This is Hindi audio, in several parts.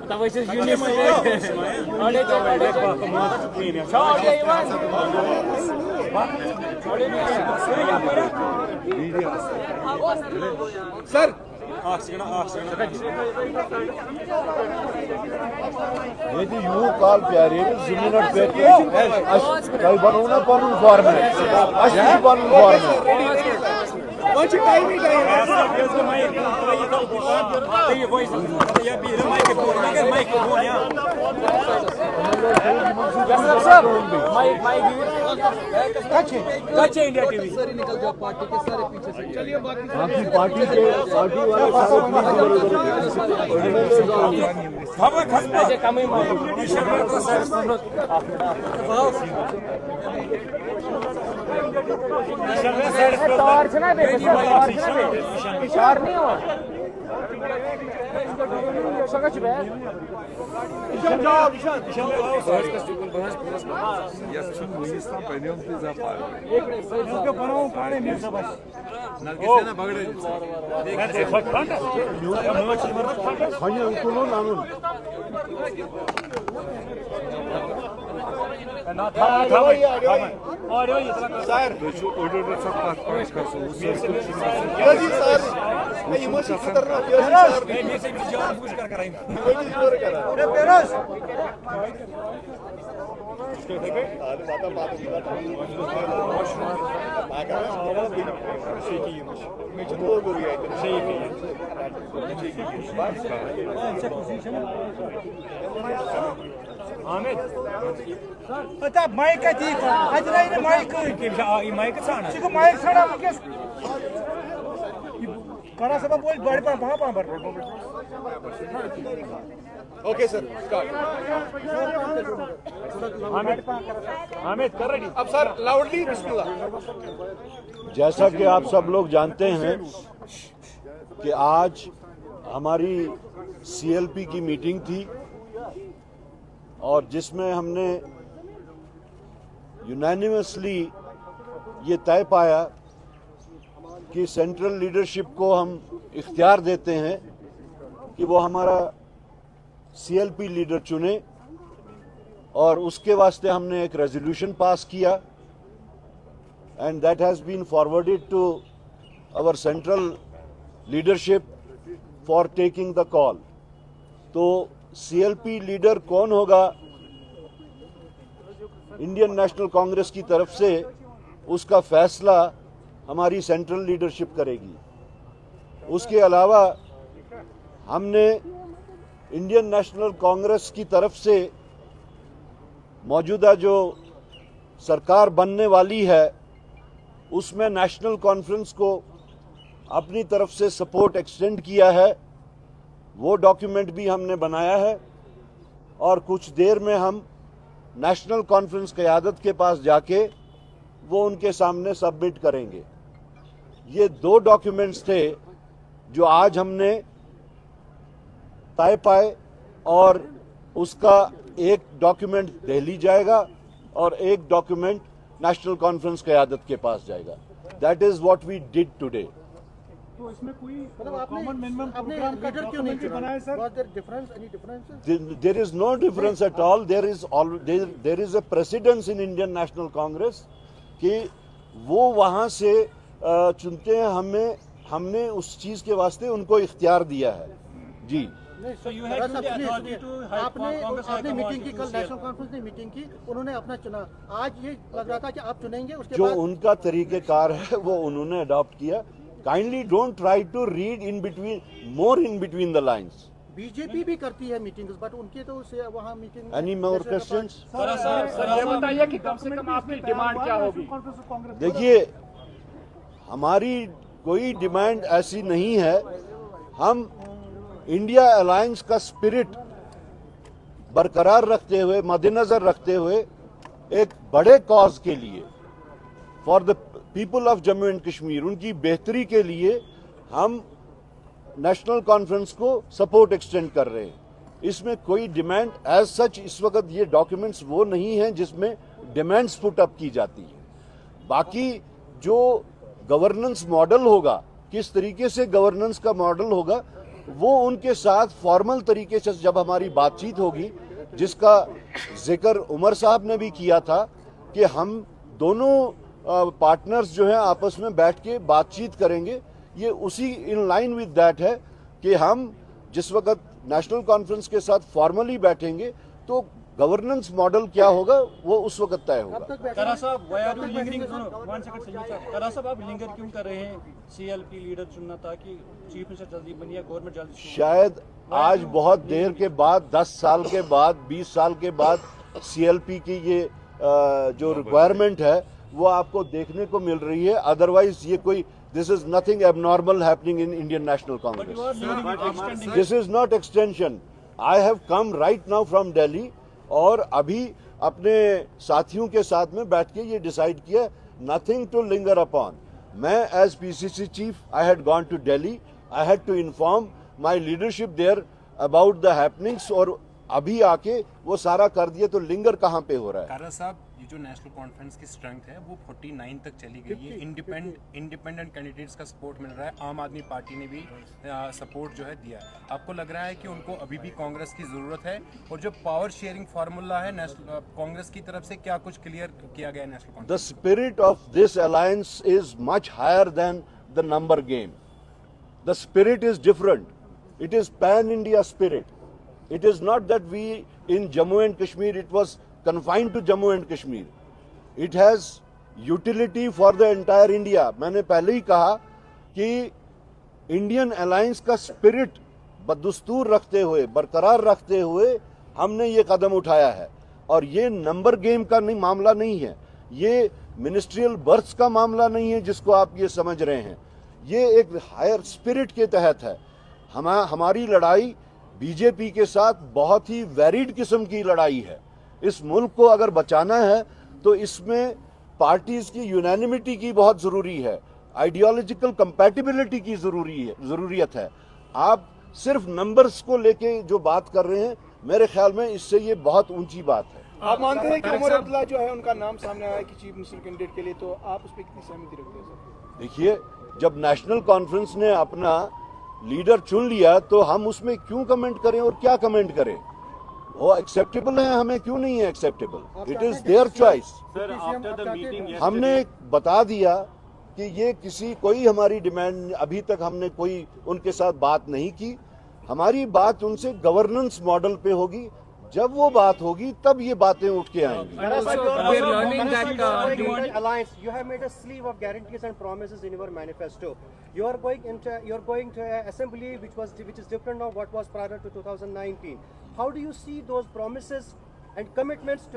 तवै छ युनिस सर यदि यू काल प्यारे 2 मिनट पे तय बनू ना पनुन फॉर्मेट अच्छी Panun format India TV sir निकल जाओ पार्टी के सारे पीछे से चलिए बाकी पार्टी वाले सारे कमी तार छ ना बे तार नहीं हो सका छ बे Eta mic ati, ati na ine mic. माइक छाना Chico mic sada mukes. Kara sabab bol bade pa par. Okay sir start Hamid कर रेडी अब सर लाउडली बिस्मिल्लाह। जैसा कि आप सब लोग जानते हैं कि आज हमारी सीएलपी की मीटिंग थी और जिसमें हमने यूनानिमसली ये तय पाया कि सेंट्रल लीडरशिप को हम इख्तियार देते हैं कि वो हमारा सीएलपी लीडर चुने और उसके वास्ते हमने एक रेजोल्यूशन पास किया and that has been forwarded to our central leadership for taking the call. तो सीएलपी लीडर कौन होगा इंडियन नेशनल कांग्रेस की तरफ से, उसका फैसला हमारी सेंट्रल लीडरशिप करेगी। उसके अलावा हमने इंडियन नेशनल कांग्रेस की तरफ से मौजूदा जो सरकार बनने वाली है उसमें नेशनल कॉन्फ्रेंस को अपनी तरफ से सपोर्ट एक्सटेंड किया है। वो डॉक्यूमेंट भी हमने बनाया है और कुछ देर में हम नेशनल कॉन्फ्रेंस क़यादत के पास जाके वो उनके सामने सबमिट करेंगे। ये 2 डॉक्यूमेंट्स थे जो आज हमने तय पाए और उसका एक डॉक्यूमेंट दिल्ली जाएगा और एक डॉक्यूमेंट नेशनल कॉन्फ्रेंस क़यादत के पास जाएगा। That is what we did today. तो इसमें कोई कॉमन मिनिमम प्रोग्राम लीडर क्यों नहीं बनाया sir? Was there difference? Any difference? There is no difference at all. There is a precedence in Indian National Congress कि वो वहाँ से चुनते हैं। हमने उस चीज़ के वास्ते उनको इख्तियार दिया है जी। आपने मीटिंग की, कल नेशनल कॉन्फ्रेंस ने मीटिंग की, उन्होंने अपना चुना। आज ये लग रहा था कि आप चुनेंगे, उसके जो बाद उनका तरीक़ेकार है वो उन्होंने अडॉप्ट किया। Kindly don't try to read in between the lines. BJP भी करती है मीटिंग्स, बट उनके तो वहाँ meeting. Any more questions? Sir ये बताइए कि कम से कम आपकी डिमांड क्या होगी? देखिए, हमारी कोई डिमांड ऐसी नहीं है। हम इंडिया अलायंस का स्पिरिट बरकरार रखते हुए, मद्देनजर रखते हुए, एक बड़े कॉज के लिए, for the people of Jammu and Kashmir, उनकी बेहतरी के लिए हम नेशनल कॉन्फ्रेंस को सपोर्ट एक्सटेंड कर रहे हैं। इसमें कोई डिमांड एज सच इस वक्त ये डॉक्यूमेंट्स वो नहीं हैं जिसमें डिमांड्स पुट अप की जाती है। बाकी जो गवर्नेंस मॉडल होगा, किस तरीके से गवर्नेंस का मॉडल होगा, वो उनके साथ फॉर्मल तरीके से जब हमारी बातचीत होगी, जिसका जिक्र उमर साहब ने भी किया था कि हम दोनों पार्टनर्स जो हैं आपस में बैठ के बातचीत करेंगे, ये उसी इन लाइन विद दैट है कि हम जिस वक्त नेशनल कॉन्फ्रेंस के साथ फॉर्मली बैठेंगे तो गवर्नेंस मॉडल क्या होगा वो उस वक्त तय होगा। करा साहब, why are you lingering? One second, Sanjeev साहब, करा साहब आप लिंगर क्यों कर रहे हैं? CLP लीडर चुनना था कि चीफ मिनिस्टर जल्दी बनिए, गवर्नमेंट जल्दी। शायद आज बहुत देर के बाद, 10 साल के बाद, 20 साल के बाद CLP की ये जो रिक्वायरमेंट है वो आपको देखने को मिल रही है। अदरवाइज ये कोई this is nothing abnormal happening in Indian national Congress. This is not extension. I have come right now from Delhi और अभी अपने साथियों के साथ में बैठ के ये डिसाइड किया, नथिंग टू लिंगर अपॉन। मैं as PCC chief I had gone to Delhi, I had to inform my leadership there about the happenings और अभी आके वो सारा कर दिया, तो लिंगर कहाँ पे हो रहा है? कारा साहब, ये जो नेशनल कॉन्फ्रेंस की स्ट्रेंथ है वो 49 तक चली गई है। इंडिपेंडेंट कैंडिडेट्स का सपोर्ट मिल रहा है, आम आदमी पार्टी ने भी सपोर्ट जो है दिया। आपको लग रहा है कि उनको अभी भी कांग्रेस की ज़रूरत है? और जो पावर शेयरिंग फार्मूला है नेशनल कांग्रेस की तरफ से, क्या कुछ क्लियर किया गया है national Congress? The spirit of this alliance is much higher than the number game. The spirit is different. It is pan-India spirit. It is not that we in Jammu and Kashmir, it was confined to Jammu and Kashmir. It has utility for the entire India. मैंने पहले ही कहा कि इंडियन अलायंस का स्पिरिट बदस्तूर रखते हुए, बरकरार रखते हुए हमने ये कदम उठाया है। और ये नंबर गेम का नहीं मामला नहीं है, ये मिनिस्ट्रियल बर्थ्स का मामला नहीं है जिसको आप ये समझ रहे हैं। ये एक हायर स्पिरिट के तहत है। हमारी लड़ाई बीजेपी के साथ बहुत ही वेरिड किस्म की लड़ाई है। इस मुल्क को अगर बचाना है तो इसमें पार्टीज की यूनानिमिटी की बहुत जरूरी है, आइडियोलॉजिकल कंपैटिबिलिटी की जरूरियत है। आप सिर्फ नंबर्स को लेके जो बात कर रहे हैं, मेरे ख्याल में इससे ये बहुत ऊंची बात है। आप मानते हैं कि उमर अब्दुल्ला जो है उनका नाम सामने आया कि चीफ मिनिस्टर कैंडिडेट के लिए, तो आप उस पर कितनी सहमति रखते हैं सर? देखिए, जब नेशनल कॉन्फ्रेंस ने अपना लीडर चुन लिया तो हम उसमें क्यों कमेंट करें और क्या कमेंट करें? वो एक्सेप्टेबल है, हमें क्यों नहीं है acceptable? It is their choice. हमने बता दिया कि ये कोई हमारी डिमांड, अभी तक हमने कोई उनके साथ बात नहीं की। हमारी बात उनसे गवर्नेंस मॉडल पे होगी। जब वो बात होगी तब ये बातें उठ के आएंगी। Alliance, you have made a sleeve of guarantees and promises in your manifesto. You are going to an assembly which is different of what was prior to 2019. How do you see those promises and commitments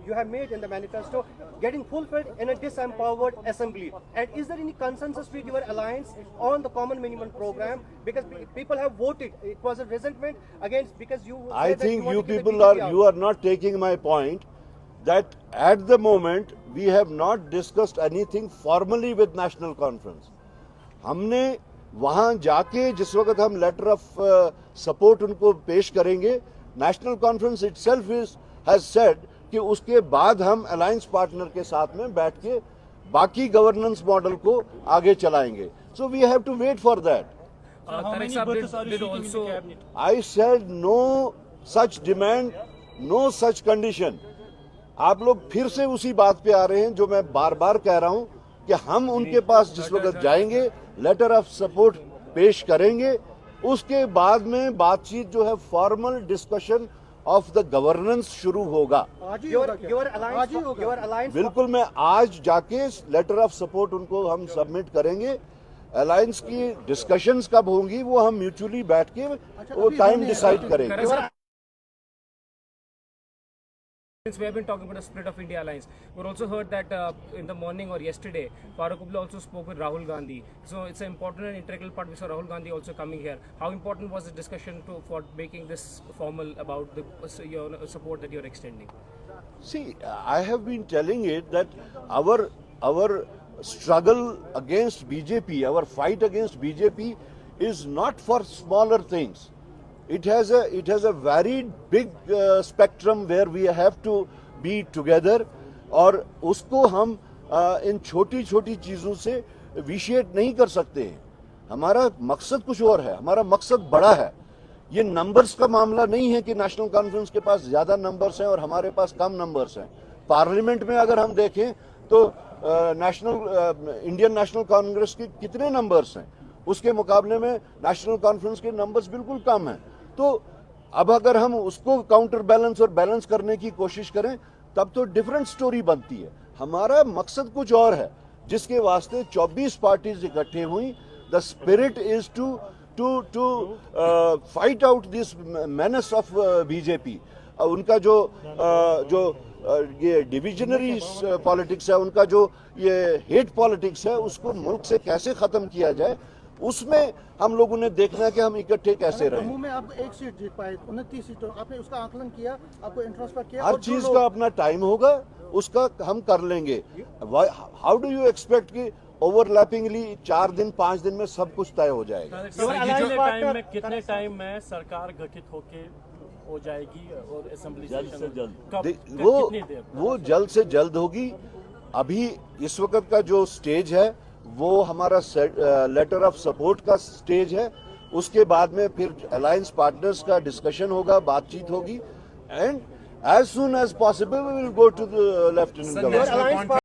you have made in the manifesto getting fulfilled in a disempowered assembly? And is there any consensus with your alliance on the common minimum program? Because people have voted, it was a resentment against, because you. I think you are not taking my point that at the moment we have not discussed anything formally with National Conference. हमने वहां जाके जिस वक्त हम लेटर ऑफ सपोर्ट उनको पेश करेंगे, national conference itself has said कि उसके बाद हम अलायंस पार्टनर के साथ में बैठ के बाकी गवर्नेंस मॉडल को आगे चलाएंगे। So we have to wait for that. I said no such demand, no such condition. आप लोग फिर से उसी बात पे आ रहे हैं जो मैं बार बार कह रहा हूं कि हम उनके पास जिस वक्त जाएंगे, लेटर ऑफ सपोर्ट पेश करेंगे, उसके बाद में बातचीत जो है formal discussion of the governance शुरू होगा। बिल्कुल, मैं आज जाके लेटर ऑफ सपोर्ट उनको हम सबमिट करेंगे। अलायंस की डिस्कशंस कब होंगी वो हम म्यूचुअली बैठ के वो टाइम डिसाइड करेंगे। Since we have been talking about the split of India alliance, we also heard that in the morning or yesterday, Farooq Abdullah also spoke with Rahul Gandhi. So it's an important and integral part. We saw Rahul Gandhi also coming here. How important was the discussion for making this formal about the your support that you're extending? See, I have been telling it that our struggle against BJP, our fight against BJP is not for smaller things. It has a very big spectrum where we have to be together, और उसको हम इन छोटी छोटी चीज़ों से विशेट नहीं कर सकते हैं। हमारा मकसद कुछ और है, हमारा मकसद बड़ा है। ये नंबर्स का मामला नहीं है कि नेशनल कॉन्फ्रेंस के पास ज्यादा नंबर्स हैं और हमारे पास कम नंबर्स हैं। पार्लियामेंट में अगर हम देखें तो इंडियन नेशनल कांग्रेस के कितने नंबर्स हैं, उसके मुकाबले में नेशनल कॉन्फ्रेंस के नंबर्स बिल्कुल कम हैं। तो अब अगर हम उसको काउंटर बैलेंस और बैलेंस करने की कोशिश करें तब तो डिफरेंट स्टोरी बनती है। हमारा मकसद कुछ और है, जिसके वास्ते 24 पार्टीज इकट्ठे हुई। The spirit is to fight out this menace of BJP. उनका जो ये डिविजनरी पॉलिटिक्स है, उनका जो ये हेट पॉलिटिक्स है, उसको मुल्क से कैसे खत्म किया जाए, उसमें हम लोगों ने देखना है कि हम इकट्ठे कैसे रहें। जम्मू में आप एक सीट जीत पाए, 29 सीटों, आपने उसका आकलन किया, आपको इंट्रोस्पेक्ट किया। हर चीज का अपना टाइम होगा, उसका हम कर लेंगे। हाउ डू यू एक्सपेक्ट कि ओवरलैपिंगली 4 दिन 5 दिन में सब कुछ तय हो जाएगा? कितने टाइम में सरकार गठित हो जाएगी और असेंबली जल्द से जल्द? वो जल्द से जल्द होगी। अभी इस वक्त का जो स्टेज है वो हमारा लेटर ऑफ सपोर्ट का स्टेज है। उसके बाद में फिर अलायंस पार्टनर्स का डिस्कशन होगा, बातचीत होगी, and as soon as possible we will go to the Lieutenant Governor.